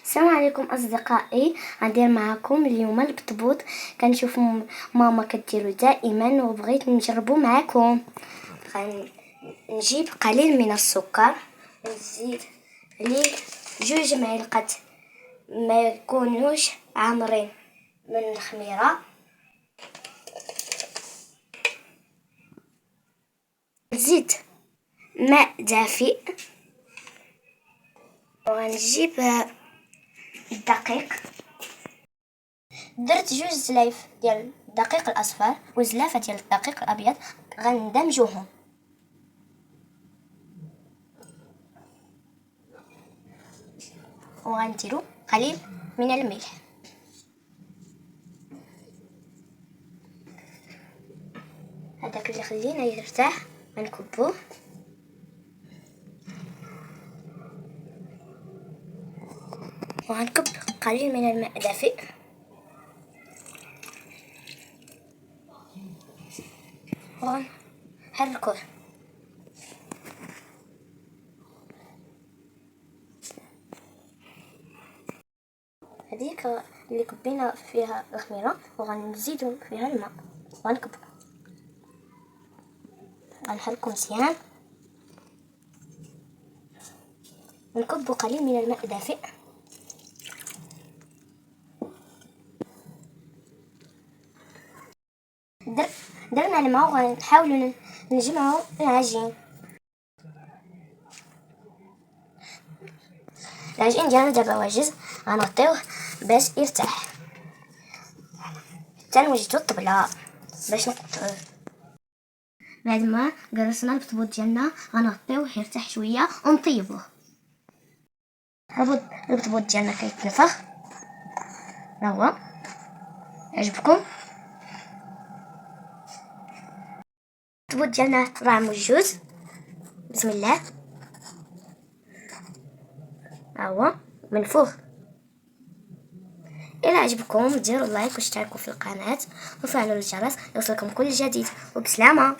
السلام عليكم اصدقائي. غندير معكم اليوم البطبوط. كنشوف ماما كديرو دائما وبغيت نجربو معكم. غنجيب قليل من السكر ونزيد عليه 2 معالق ما يكونوش عامرين من الخميره. نزيد ماء دافئ وغنجيب الدقيق. درت 2 زلايف ديال الدقيق الاصفر وزلافه ديال الدقيق الابيض، غندمجوهم. وغنديرو قليل من الملح. هذاك اللي خلينا يرتاح غنكبوه. وغنكب قليل من الماء دافئ وغنحركوه. هذيك اللي كبينا فيها الخميره وغنزيدو فيها الماء وغنكبو. غنحركو مزيان ونكبو قليل من الماء دافئ. درنا الماء وغنحاولوا نجمعوا العجين. العجين ديالنا دابا واجد، غنغطيوه باش يرتاح حتى نوجدو الطبله باش نقطعوه. بعد ما قرصنا البطبوط ديالنا غنغطيوه يرتاح شويه ونطيبوه. البطبوط ديالنا كيتنفخ، ها هو. عجبكم البطبوط ديالنا؟ طلع موجود. بسم الله، ها هو منفوخ. إلا عجبكم ديروا لايك واشتركوا في القناة وفعلوا الجرس يوصلكم كل جديد. وبسلامة.